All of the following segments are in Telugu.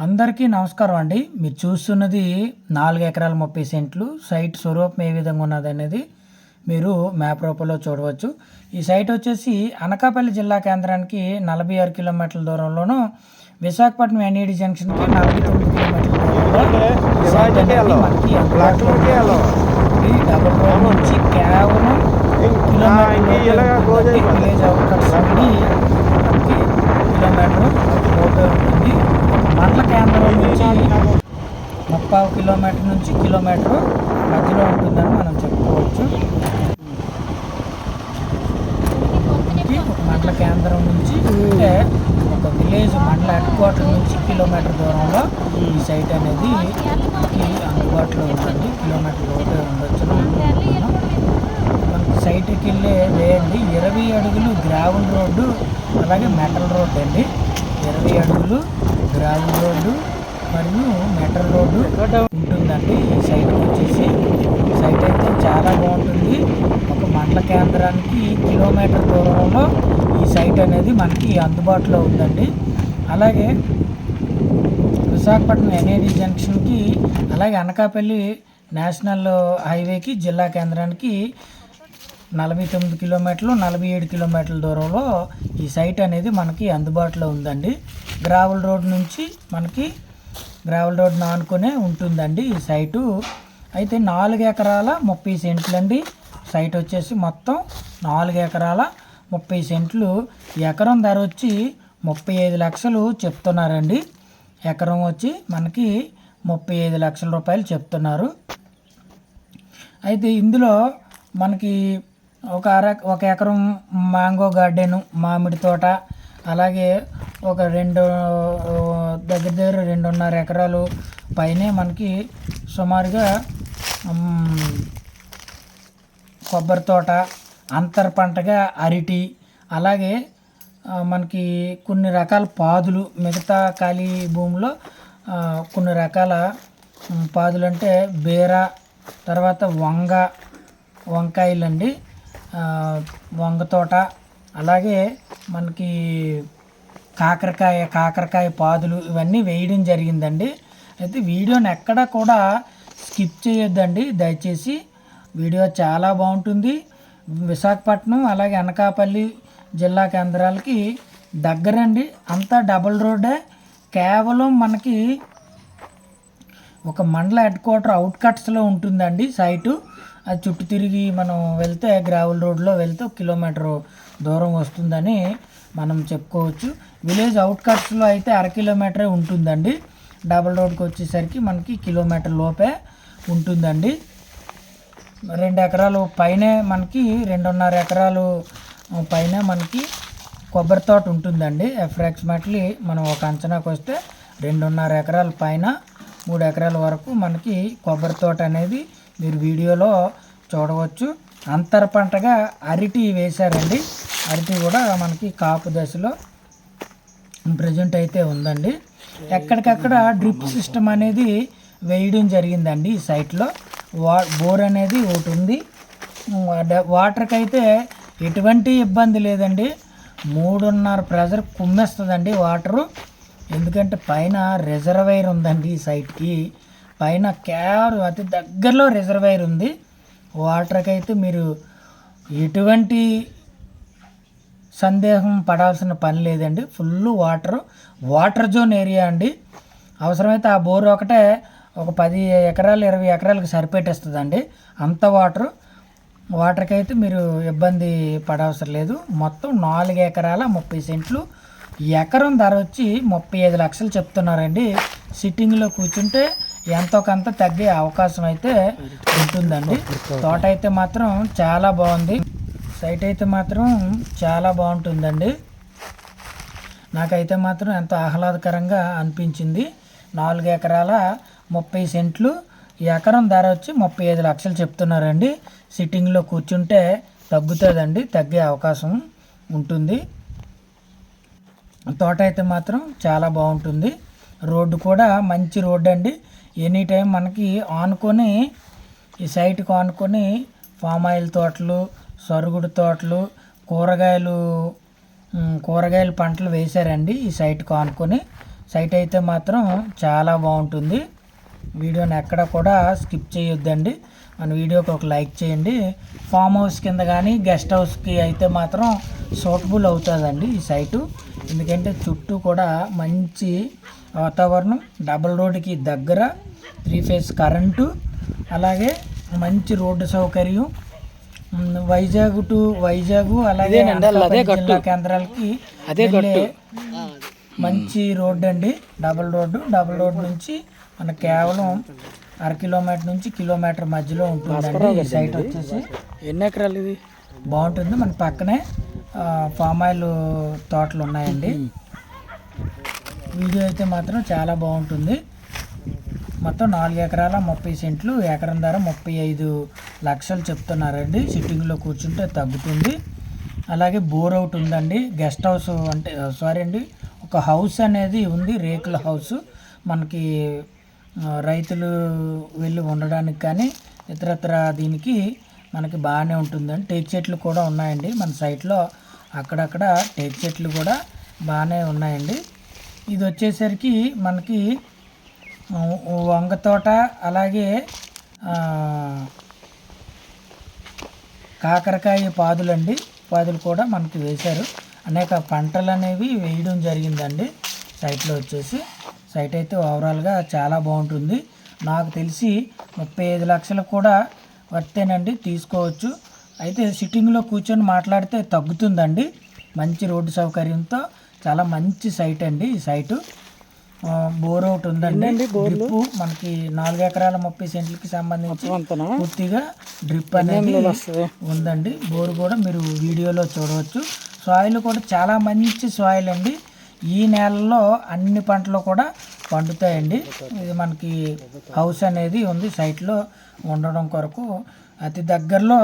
అందరికీ నమస్కారం అండి. మీరు చూస్తున్నది 4 ఎకరాల 30 సెంట్లు సైట్ స్వరూపం ఏ విధంగా ఉన్నదనేది మీరు మ్యాప్ రూపంలో చూడవచ్చు. ఈ సైట్ వచ్చేసి అనకాపల్లి జిల్లా కేంద్రానికి 46 కిలోమీటర్ల దూరంలోను, విశాఖపట్నం ఎన్ఈడి జంక్షన్కి 49 కిలోమీటర్ల దూరంలో మనకి ఈ డబుల్ రోడ్ నుంచి కేవలం విలేజ్ అవుట్కట్స్ నుండి మనకి కిలోమీటర్ లోపే ఉంటుంది. మండల కేంద్రం నుంచి 30 కిలోమీటర్ నుంచి కిలోమీటర్ మధ్యలో ఉంటుందని మనం చెప్పుకోవచ్చు. ఒక మండల కేంద్రం నుంచి అంటే ఒక విలేజ్ మండల హెడ్ క్వార్టర్ నుంచి కిలోమీటర్ దూరంలో ఈ సైట్ అనేది మనకి అందుబాటులో ఉంటుంది. కిలోమీటర్ లోపే ఉండొచ్చు. మనకి సైట్కి వెళ్ళే వేయండి 20 అడుగులు గ్రావెల్ రోడ్డు, అలాగే మెటల్ రోడ్డు అండి. 20 అడుగులు గ్రావెల్ రోడ్డు మరియు మెటల్ రోడ్డు ఉంటుందండి. ఈ సైట్కి వచ్చేసి సైట్ అయితే చాలా బాగుంటుంది. ఒక మండల కేంద్రానికి కిలోమీటర్ దూరంలో ఈ సైట్ అనేది మనకి అందుబాటులో ఉందండి. అలాగే విశాఖపట్నం ఎన్ఏడి జంక్షన్కి, అలాగే అనకాపల్లి నేషనల్ హైవేకి, జిల్లా కేంద్రానికి 49 కిలోమీటర్లు 47 కిలోమీటర్ల దూరంలో ఈ సైట్ అనేది మనకి అందుబాటులో ఉందండి. గ్రావెల్ రోడ్ నుంచి మనకి గ్రావెల్ రోడ్ ఆనుకునే ఉంటుందండి ఈ సైటు. అయితే 4 ఎకరాల 30 సెంట్లు అండి. సైట్ వచ్చేసి మొత్తం 4 ఎకరాల 30 సెంట్లు. ఎకరం ధర వచ్చి 35 లక్షలు చెప్తున్నారండి. ఎకరం వచ్చి మనకి 35 లక్షల రూపాయలు చెప్తున్నారు. అయితే ఇందులో మనకి ఒక ఎకరం మ్యాంగో గార్డెను, మామిడి తోట, అలాగే ఒక దగ్గర 2.5 ఎకరాలు పైనే మనకి సుమారుగా కొబ్బరి తోట, అంతర పంటగా అరటి, అలాగే మనకి కొన్ని రకాల పాదులు, మిగతా ఖాళీ భూమిలో కొన్ని రకాల పాదులు అంటే బీర, తర్వాత వంకాయలండి, వంగ తోట, అలాగే మనకి కాకరకాయ పాదులు ఇవన్నీ వేయడం జరిగిందండి. అయితే వీడియోని ఎక్కడ కూడా స్కిప్ చేయొద్దండి దయచేసి. వీడియో చాలా బాగుంటుంది. విశాఖపట్నం అలాగే అనకాపల్లి జిల్లా కేంద్రాలకి దగ్గరండి. అంతా డబుల్ రోడ్డే. కేవలం మనకి ఒక మండల హెడ్ క్వార్టర్ అవుట్కట్స్లో ఉంటుందండి సైటు. అది చుట్టూ తిరిగి మనం వెళ్తే గ్రావెల్ రోడ్లో వెళ్తే 1 కిలోమీటర్ దూరం వస్తుందని మనం చెప్పుకోవచ్చు. విలేజ్ అవుట్కట్స్లో అయితే 1/2 కిలోమీటరే ఉంటుందండి. డబుల్ రోడ్కి వచ్చేసరికి మనకి కిలోమీటర్ లోపే ఉంటుందండి. 2 ఎకరాలు పైనే మనకి 2.5 ఎకరాలు పైన మనకి కొబ్బరి తోట ఉంటుందండి. అప్రాక్సిమేట్లీ మనం ఒక అంచనాకు వస్తే 2.5 ఎకరాల పైన 3 ఎకరాల వరకు మనకి కొబ్బరి తోట అనేది మీరు వీడియోలో చూడవచ్చు. అంతర పంటగా అరటి వేశారండి. అరటి కూడా మనకి కాపు దశలో ప్రజెంట్ అయితే ఉందండి. ఎక్కడికక్కడ డ్రిప్ సిస్టమ్ అనేది వేయడం జరిగిందండి ఈ సైట్లో. బోర్ అనేది ఒకటి ఉంది. వాటర్కి అయితే ఎటువంటి ఇబ్బంది లేదండి. 3.5 ప్రెజర్ కుమ్మేస్తుందండి వాటరు. ఎందుకంటే పైన రిజర్వాయర్ ఉందండి ఈ సైట్కి. పైన అతి దగ్గరలో రిజర్వాయర్ ఉంది. వాటర్కి అయితే మీరు ఎటువంటి సందేహం పడాల్సిన పని లేదండి. ఫుల్ వాటర్ జోన్ ఏరియా అండి. అవసరమైతే ఆ బోర్ ఒకటే ఒక 10 ఎకరాలు 20 ఎకరాలకు సరిపెట్టేస్తుందండి. అంత వాటర్కి అయితే మీరు ఇబ్బంది పడవసరం లేదు. మొత్తం 4 ఎకరాల 30 సెంట్లు. ఎకరం ధర వచ్చి 35 లక్షలు చెప్తున్నారండి. సిట్టింగ్లో కూర్చుంటే ఎంతో కొంత తగ్గే అవకాశం అయితే ఉంటుందండి. తోట అయితే మాత్రం చాలా బాగుంది. సైట్ అయితే మాత్రం చాలా బాగుంటుందండి. నాకైతే మాత్రం ఎంతో ఆహ్లాదకరంగా అనిపించింది. 4 ఎకరాల 30 సెంట్లు. ఎకరం ధర వచ్చి 35 లక్షలు చెప్తున్నారండి. సిట్టింగ్లో కూర్చుంటే తగ్గుతుందండి, తగ్గే అవకాశం ఉంటుంది. తోట అయితే మాత్రం చాలా బాగుంటుంది. రోడ్డు కూడా మంచి రోడ్డు అండి. ఎనీ టైం మనకి ఆనుకొని ఈ సైట్కి ఆనుకొని పామ్ ఆయిల్ తోటలు, సరుగుడు తోటలు, కూరగాయల పంటలు వేశారండి ఈ సైట్కి ఆనుకొని. సైట్ అయితే మాత్రం చాలా బాగుంటుంది. వీడియోని ఎక్కడ కూడా స్కిప్ చేయొద్దండి. మన వీడియోకి ఒక లైక్ చేయండి. ఫామ్ హౌస్ కింద కానీ గెస్ట్ హౌస్కి అయితే మాత్రం సూటబుల్ అవుతుందండి ఈ సైటు. ఎందుకంటే చుట్టూ కూడా మంచి వాతావరణం, డబుల్ రోడ్డుకి దగ్గర, 3 ఫేజ్ కరెంటు, అలాగే మంచి రోడ్డు సౌకర్యం. వైజాగ్ టు వైజాగ్ అలాగే జిల్లా కేంద్రాలకి వెళ్ళే మంచి రోడ్డు అండి. డబుల్ రోడ్డు నుంచి మనకు కేవలం 1/2 కిలోమీటర్ నుంచి కిలోమీటర్ మధ్యలో ఉంటుందండి ఈ సైట్ వచ్చేసి. ఎన్ని ఎకరాలు ఇది? బాగుంటుంది. మన పక్కనే ఫామ్ ఆయిల్ తోటలు ఉన్నాయండి. వీడియో అయితే మాత్రం చాలా బాగుంటుంది. మొత్తం 4 ఎకరాల 30 సెంట్లు, ఎకరం ధర 35 లక్షలు చెప్తున్నారండి. సిట్టింగ్లో కూర్చుంటే తగ్గుతుంది. అలాగే బోర్ అవుట్ ఉందండి. గెస్ట్ హౌస్ అంటే సారీ అండి, ఒక హౌస్ అనేది ఉంది, రేకుల హౌస్. మనకి రైతులు వెళ్ళి ఉండడానికి కానీ ఇతరత్ర దీనికి మనకి బాగానే ఉంటుందండి. టేక్ చెట్లు కూడా ఉన్నాయండి మన సైట్లో. అక్కడక్కడ టేక్ చెట్లు కూడా బాగానే ఉన్నాయండి. ఇది వచ్చేసరికి మనకి వంగ తోట, అలాగే కాకరకాయ పాదులండి. పాదులు కూడా మనకి వేశారు. అనేక పంటలు అనేవి వేయడం జరిగిందండి సైట్లో వచ్చేసి. సైట్ అయితే ఓవరాల్గా చాలా బాగుంటుంది. నాకు తెలిసి 35 లక్షలు కూడా వర్తేనండి, తీసుకోవచ్చు. అయితే సిట్టింగ్లో కూర్చొని మాట్లాడితే తగ్గుతుందండి. మంచి రోడ్డు సౌకర్యంతో చాలా మంచి సైట్ అండి ఈ సైటు. బోర్ అవుట్ ఉందండి. డ్రిప్ మనకి 4 ఎకరాల 30 సెంట్లకి సంబంధించి పూర్తిగా డ్రిప్ అనేది ఉందండి. బోర్ కూడా మీరు వీడియోలో చూడవచ్చు. సాయిల్ కూడా చాలా మంచి సాయిల్ అండి. ఈ నేలలో అన్ని పంటలు కూడా పండుతాయండి. ఇది మనకి హౌస్ అనేది ఉంది సైట్లో ఉండడం కొరకు. అతి దగ్గరలో,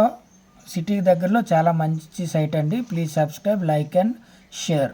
సిటీకి దగ్గరలో చాలా మంచి సైట్ అండి. Please subscribe, like and share.